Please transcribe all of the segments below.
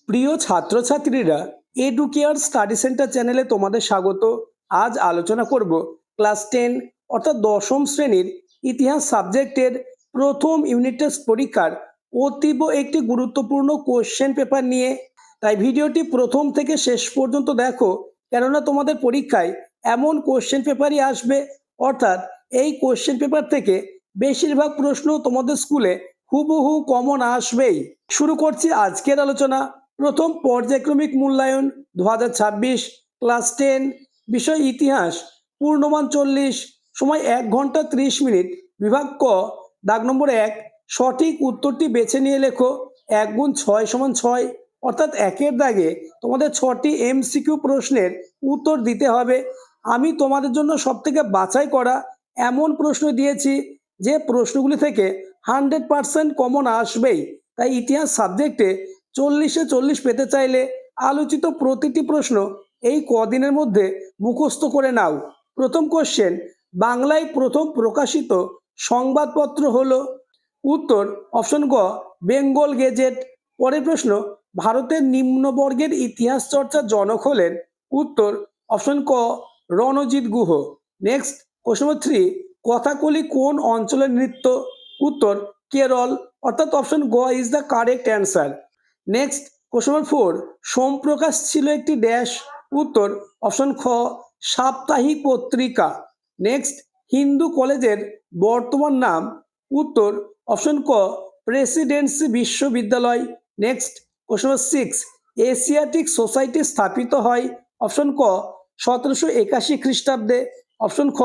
প্রিয় ছাত্রছাত্রীরা, educare study centre চ্যানেলে তোমাদের স্বাগত। আজ আলোচনা করব ক্লাস 10 অর্থাৎ দশম শ্রেণীর ইতিহাস সাবজেক্টের প্রথম ইউনিট টেস্ট পরীক্ষার অতীব একটি গুরুত্বপূর্ণ কোশ্চেন পেপার নিয়ে। তাই ভিডিওটি প্রথম থেকে শেষ পর্যন্ত দেখো, কেননা তোমাদের পরীক্ষায় এমন কোশ্চেন পেপারই আসবে, অর্থাৎ এই কোশ্চেন পেপার থেকে বেশিরভাগ প্রশ্ন তোমাদের স্কুলে হুবহু কমন আসবেই। শুরু করছি আজকের আলোচনা। প্রথম পর্যায়ক্রমিক মূল্যায়ন 2026, ক্লাস 10, বিষয় ইতিহাস, পূর্ণমান 40, সময় 1 ঘন্টা 30 মিনিট। বিভাগ ক, দাগ নম্বর 1, সঠিক উত্তরটি বেছে নিয়ে লেখো। 1 গুণ 6 সমান 6, অর্থাৎ একের দাগে তোমাদের 6টি এমসিকিউ প্রশ্নের উত্তর দিতে হবে। আমি তোমাদের জন্য সবথেকে বাছাই করা এমন প্রশ্ন দিয়েছি যে প্রশ্নগুলি থেকে 100% কমন আসবেই। তাই ইতিহাস সাবজেক্টে 40-এ 40 পেতে চাইলে আলোচিত প্রতিটি প্রশ্ন এই কদিনের মধ্যে মুখস্থ করে নাও। প্রথম কোশ্চেন, বাংলায় প্রথম প্রকাশিত সংবাদপত্র হলো? উত্তর অপশন গ, বেঙ্গল গেজেট। পরের প্রশ্ন, ভারতের নিম্নবর্গের ইতিহাস চর্চার জনক হলেন? উত্তর অপশন ক, Ranjit Guha. Next question number 3, Kathakali কোন অঞ্চলের নৃত্য? উত্তর কেরল, অর্থাৎ অপশন গ is the correct answer. Next question number 4, Somprakash ছিল একটি ড্যাশ? উত্তর অপশন খ, সাপ্তাহিক পত্রিকা। নেক্সট, হিন্দু কলেজের বর্তমান নাম? উত্তর অপশন ক, প্রেসিডেন্সি বিশ্ববিদ্যালয়। নেক্সট কোশ্চেন নম্বর 6, এশিয়াটিক সোসাইটি স্থাপিত হয়? অপশন ক, 1781 খ্রিস্টাব্দে। অপশন খ,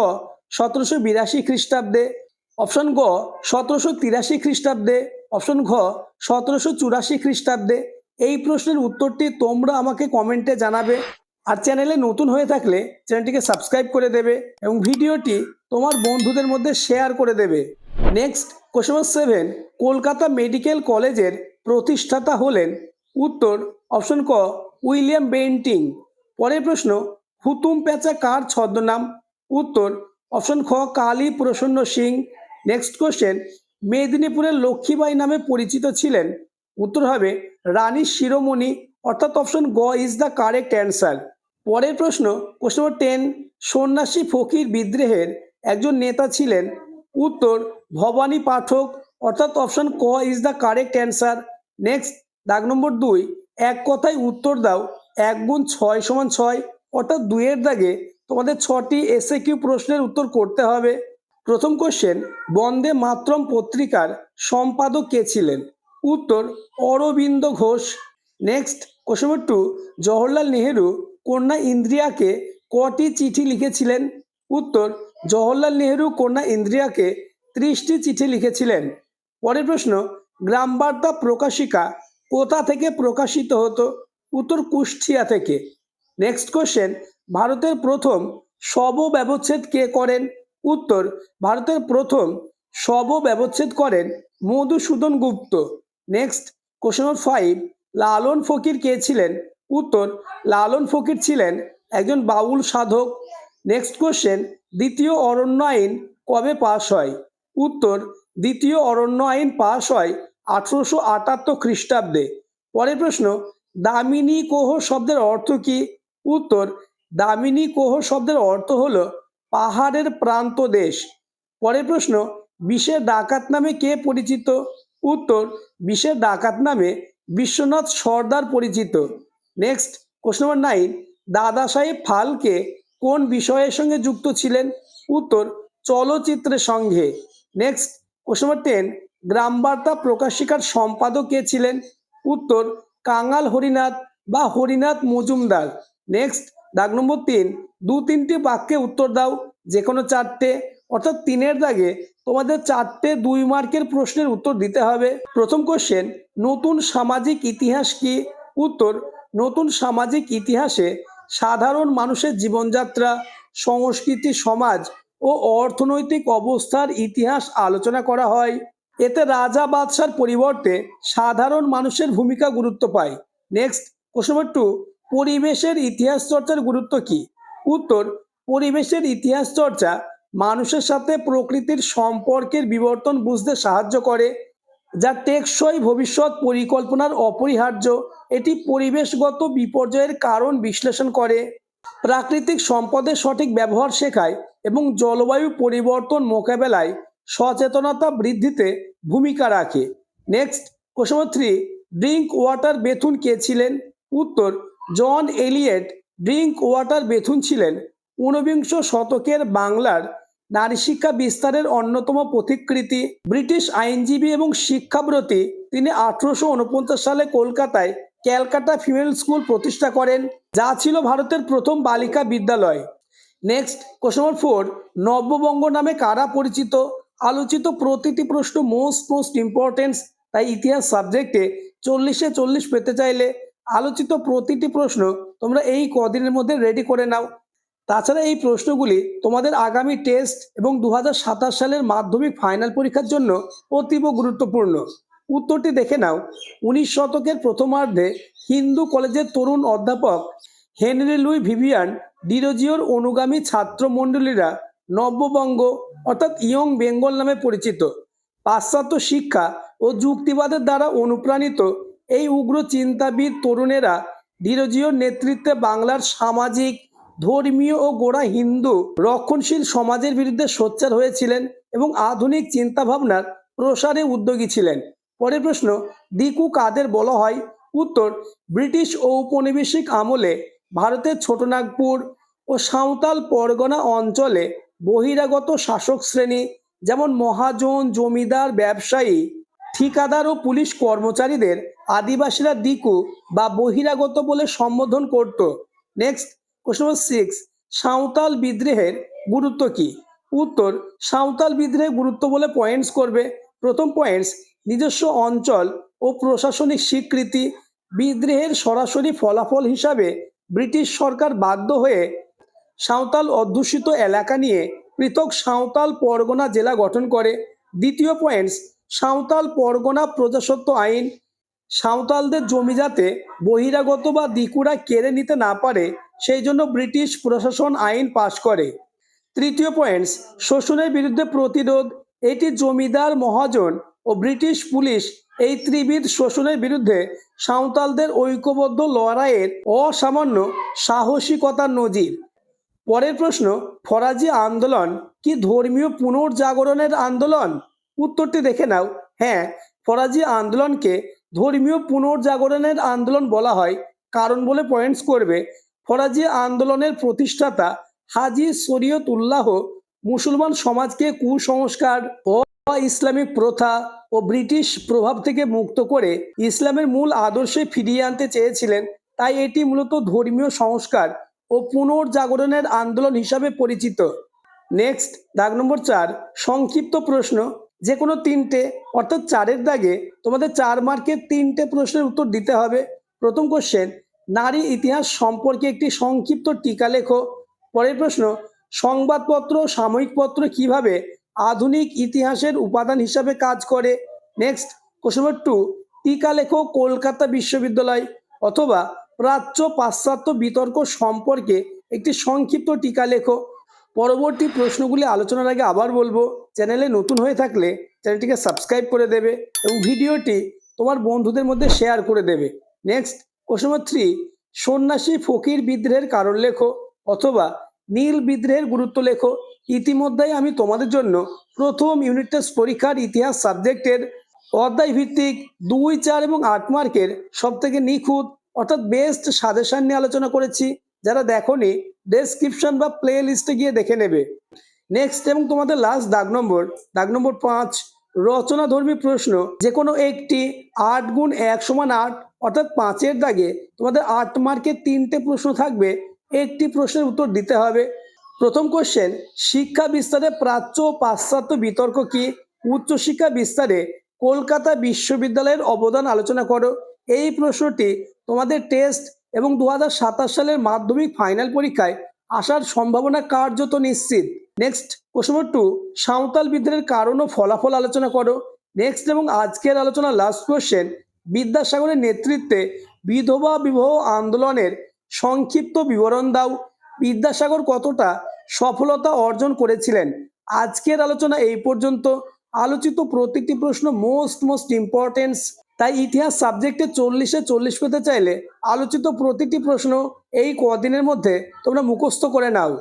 1782 খ্রিস্টাব্দে। অপশন গ, 1783 খ্রিস্টাব্দে। অপশন ঘ, 1784 খ্রিস্টাব্দে। এই প্রশ্নের উত্তরটি তোমরা আমাকে কমেন্টে জানাবে। আর চ্যানেলে নতুন হয়ে থাকলে চ্যানেলটিকে সাবস্ক্রাইব করে দেবে এবং ভিডিওটি তোমার বন্ধুদের মধ্যে শেয়ার করে দেবে। নেক্সট কোশ্চেন নম্বর 7, কলকাতা মেডিকেল কলেজের প্রতিষ্ঠাতা হলেন? উত্তর অপশন ক, উইলিয়াম বেন্টিং। পরের প্রশ্ন, হুতুম প্যাঁচা কার ছদ্মনাম? উত্তর অপশন খ, কালী প্রসন্ন সিং। নেক্সট কোশ্চেন, মেদিনীপুরের লক্ষ্মীবাই নামে পরিচিত ছিলেন? উত্তর হবে রানী শিরোমণি, অর্থাৎ অপশন গ ইজ দ্য কারেক্ট অ্যান্সার। পরের প্রশ্ন কোশ্চেন নম্বর 10, সন্ন্যাসী ফকির বিদ্রোহের একজন নেতা ছিলেন? উত্তর ভবানী পাঠক, অর্থাৎ অপশন ক is the correct answer. Next দাগ নম্বর 2, এক কথায় উত্তর দাও। 1 গুণ 6 সমান 6, অর্থাৎ 2-এর দাগে তোমাদের 6টি এসএকিউ প্রশ্নের উত্তর করতে হবে। প্রথম কোশ্চেন, বন্দে মাতরম পত্রিকার সম্পাদক কে ছিলেন? উত্তর Aurobindo Ghosh. Next question number 2, Jawaharlal Nehru কন্যা ইন্দিরাকে কটি চিঠি লিখেছিলেন? উত্তর জওহরলাল নেহেরু কন্যা ইন্দিরাকে 30টি চিঠি লিখেছিলেন। পরের প্রশ্ন, গ্রাম বার্তা প্রকাশিকা কোথা থেকে প্রকাশিত হতো? উত্তর কুষ্টিয়া থেকে। নেক্সট কোশ্চেন, ভারতের প্রথম শব ব্যবচ্ছেদ কে করেন? উত্তর ভারতের প্রথম শব ব্যবচ্ছেদ করেন মধুসূদন গুপ্ত। নেক্সট কোশ্চেন নম্বর 5, লালন ফকির কে ছিলেন? উত্তর লালন ফকির ছিলেন একজন বাউল সাধক। নেক্সট কোশ্চেন, দ্বিতীয় অরণ্য আইন কবে পাশ হয়? উত্তর দ্বিতীয় অরণ্য আইন পাশ হয় 1878 খ্রিস্টাব্দে। পরের প্রশ্ন, দামিনী কোহ শব্দের অর্থ কি? উত্তর দামিনী কোহ শব্দের অর্থ হলো পাহাড়ের প্রান্ত দেশ। পরের প্রশ্ন, বিষের ডাকাত নামে কে পরিচিত? উত্তর বিষের ডাকাত নামে বিশ্বনাথ সর্দার পরিচিত। নেক্সট কোশ্চেন নম্বর 9, দাদা সাহেব ফালকে কোন বিষয়ের সঙ্গে যুক্ত ছিলেন? উত্তর চলচ্চিত্রের সঙ্গে। নেক্সট কোশ্চেন নম্বর 10, গ্রাম বার্তা প্রকাশিকার সম্পাদক কে ছিলেন? উত্তর কাঙাল হরিনাথ বা হরিনাথ মজুমদার। নেক্সট দাগ নম্বর 3, 2-3টি বাক্যে উত্তর দাও, যে কোনো 4টে, অর্থাৎ 3-এর দাগে তোমাদের 4টে 2 মার্কের প্রশ্নের উত্তর দিতে হবে। প্রথম কোশ্চেন, নতুন সামাজিক ইতিহাস কি? উত্তর নতুন সামাজিক ইতিহাসে সাধারণ মানুষের জীবনযাত্রা, সংস্কৃতি, সমাজ ও অর্থনৈতিক অবস্থার ইতিহাস আলোচনা করা হয়। এতে রাজা বাদশার পরিবর্তে সাধারণ মানুষের ভূমিকা গুরুত্ব পায়। নেক্সট কোশ্চেন নম্বর 2, পরিবেশের ইতিহাস চর্চার গুরুত্ব কি? উত্তর পরিবেশের ইতিহাস চর্চা মানুষের সাথে প্রকৃতির সম্পর্কের বিবর্তন বুঝতে সাহায্য করে। যা টেকসই ভবিষ্যৎ পরিকল্পনার অপরিহার্য। এটি পরিবেশগত বিপর্যয়ের কারণ বিশ্লেষণ করে, প্রাকৃতিক সম্পদের সঠিক ব্যবহার শেখায় এবং জলবায়ু পরিবর্তন মোকাবেলায় সচেতনতা বৃদ্ধিতে ভূমিকা রাখে। Next, question number 3, Drinkwater Bethune কে ছিলেন? উত্তর, John Elliot Drinkwater Bethune ছিলেন ঊনবিংশ শতকের বাংলার নারী শিক্ষা বিস্তারের অন্যতম পথিকৃৎ। ব্রিটিশ আইনজীবী এবং শিক্ষাব্রতী, তিনি 1849 সালে কলকাতায় ক্যালকাটা ফিমেল স্কুল প্রতিষ্ঠা করেন, যা ছিল ভারতের প্রথম বালিকা বিদ্যালয়। নেক্সট, কোশ্চেন নম্বর 4, নব্যবঙ্গ নামে কারা পরিচিত? আলোচিত প্রতিটি প্রশ্ন মোস্ট ইম্পর্টেন্স, তাই ইতিহাস সাবজেক্টে 40-এ 40 পেতে চাইলে আলোচিত প্রতিটি প্রশ্ন তোমরা এই কদিনের মধ্যে রেডি করে নাও। তাছাড়া এই প্রশ্নগুলি তোমাদের আগামী টেস্ট এবং 2027 সালের মাধ্যমিক ফাইনাল পরীক্ষার জন্য অতীব গুরুত্বপূর্ণ। উত্তরটি দেখে নাও। 19 শতকের প্রথমার্ধে হিন্দু কলেজের তরুণ অধ্যাপক হেনরি লুই ভিভিয়ান ডিরোজিওর অনুগামী ছাত্রমণ্ডলীরা নব্যবঙ্গ অর্থাৎ ইয়ং বেঙ্গল নামে পরিচিত। পাশ্চাত্য শিক্ষা ও যুক্তিবাদের দ্বারা অনুপ্রাণিত এই উগ্র চিন্তাবিদ তরুণেরা ডিরোজিওর নেতৃত্বে বাংলার সামাজিক, ধর্মীয় ও গোঁড়া হিন্দু রক্ষণশীল সমাজের বিরুদ্ধে সোচ্চার হয়েছিলেন এবং আধুনিক চিন্তাভাবনার প্রসারে উদ্যোগী ছিলেন। পরের প্রশ্ন, দিকু কাদের বলা হয়? উত্তর, ব্রিটিশ ঔপনিবেশিক আমলে ভারতের ছোটনাগপুর ও সাঁওতাল পরগনা অঞ্চলে বহিরাগত শাসক শ্রেণী যেমন মহাজন, জমিদার, ব্যবসায়ী, ঠিকাদার ও পুলিশ কর্মচারীদের আদিবাসীরা দিকু বা বহিরাগত বলে সম্বোধন করত। নেক্সট, কোশ্চেন নম্বর 6, সাঁওতাল বিদ্রোহের গুরুত্ব কি? উত্তর, সাঁওতাল বিদ্রোহের গুরুত্ব বলে পয়েন্টস করবে। প্রথম পয়েন্টস, নিজস্ব অঞ্চল ও প্রশাসনিক স্বীকৃতি। বিদ্রোহের সরাসরি ফলাফল হিসাবে ব্রিটিশ সরকার বাধ্য হয়ে সাঁওতাল অধ্যুষিত এলাকা নিয়ে পৃথক সাঁওতাল পরগনা জেলা গঠন করে। দ্বিতীয় পয়েন্টস, সাঁওতাল পরগনা প্রজাস্বত্ব আইন। সাঁওতালদের জমি যাতে বহিরাগত বা দিকুরা কেড়ে নিতে না পারে সেই জন্য ব্রিটিশ প্রশাসন আইন পাশ করে। তৃতীয় পয়েন্টস, শোষণের বিরুদ্ধে প্রতিরোধ। এটি জমিদার, মহাজন ও ব্রিটিশ পুলিশ এই ত্রিবিধ শোষণের বিরুদ্ধে সাঁওতালদের ঐক্যবদ্ধ লড়াইয়ের অসামান্য সাহসিকতার নজির। পরের প্রশ্ন, ফরাজি আন্দোলন কি ধর্মীয় পুনর্জাগরণের আন্দোলন? উত্তরটি দেখে নাও। হ্যাঁ, ফরাজি আন্দোলনকে ধর্মীয় পুনর্জাগরণের আন্দোলন বলা হয়। কারণ বলে পয়েন্টস করবে। ফরাজি আন্দোলনের প্রতিষ্ঠাতা হাজি শরীয়তুল্লাহ মুসলমান সমাজকে কুসংস্কার ও ইসলামিক প্রথা ও ব্রিটিশ প্রভাব থেকে মুক্ত করে ইসলামের মূল আদর্শে ফিরিয়ে আনতে চেয়েছিলেন। তাই এটি মূলত ধর্মীয় সংস্কার ও পুনর্জাগরণের আন্দোলন হিসাবে পরিচিত। নেক্সট, দাগ নম্বর 4, সংক্ষিপ্ত প্রশ্ন, যে কোনো 3টে অর্থাৎ 4-এর দাগে তোমাদের 4 মার্কের 3টে প্রশ্নের উত্তর দিতে হবে। প্রথম কোশ্চেন, নারী ইতিহাস সম্পর্কে একটি সংক্ষিপ্ত টিকা লেখো। পরের প্রশ্ন, সংবাদপত্র, সাময়িক পত্র কিভাবে আধুনিক ইতিহাসের উপাদান হিসাবে কাজ করে। নেক্সট, কোশ্চেন নম্বর 2, টিকা লেখো কলকাতা বিশ্ববিদ্যালয় অথবা প্রাচ্য পাশ্চাত্য বিতর্ক সম্পর্কে একটি সংক্ষিপ্ত টিকা লেখো। পরবর্তী প্রশ্নগুলি আলোচনার আগে আবার বলবো, চ্যানেলে নতুন হয়ে থাকলে চ্যানেলটিকে সাবস্ক্রাইব করে দেবে এবং ভিডিওটি তোমার বন্ধুদের মধ্যে শেয়ার করে দেবে। নেক্সট, কোশ্চেন নম্বর 3, সন্ন্যাসী ফকির বিদ্রোহের কারণ লেখো অথবা নীল বিদ্রোহের গুরুত্ব লেখো। ইতিমধ্যেই আমি তোমাদের জন্য প্রথম ইউনিট টেস্ট পরীক্ষার ইতিহাস সাবজেক্টের অধ্যায় ভিত্তিক 2, 4 এবং 8 মার্কের সবথেকে নিখুঁত অর্থাৎ বেস্ট সাজেশন নিয়ে আলোচনা করেছি। যারা দেখোনি ডেসক্রিপশন বা প্লে লিস্টে গিয়ে দেখে নেবে। নেক্সট এবং তোমাদের লাস্ট দাগ নম্বর 5, রচনাধর্মী প্রশ্ন। যে কোনো একটি 8 গুণ 1 সমান 8 অর্থাৎ 5-এর দাগে তোমাদের 8 মার্কের 3টে প্রশ্ন থাকবে। একটি প্রশ্নের উত্তর দিতে হবে। প্রথম কোশ্চেন, শিক্ষা বিস্তারে প্রাচ্য ও পাশ্চাত্য বিতর্ক কি? উচ্চশিক্ষা বিস্তারে কলকাতা বিশ্ববিদ্যালয়ের অবদান আলোচনা করো। এই প্রশ্নটি তোমাদের টেস্ট এবং 2027 সালের মাধ্যমিক ফাইনাল পরীক্ষায় আসার সম্ভাবনা কার্যত নিশ্চিত। নেক্সট, কোশ্চেন নম্বর 2, সাঁওতাল বিদ্রোহের কারণ ও ফলাফল আলোচনা করো। নেক্সট এবং আজকের আলোচনা লাস্ট কোশ্চেন, বিদ্যাসাগরের নেতৃত্বে বিধবা বিবাহ আন্দোলনের সংক্ষিপ্ত বিবরণ দাও। বিদ্যাসাগর কতটা সফলতা অর্জন করেছিলেন? আজকের আলোচনা এই পর্যন্ত। আলোচিত প্রতিটি প্রশ্ন মোস্ট ইম্পর্টেন্স। তাই ইতিহাস সাবজেক্টে 40-এ 40 পেতে চাইলে আলোচিত প্রতিটি প্রশ্ন এই কদিনের মধ্যে তোমরা মুখস্থ করে নাও।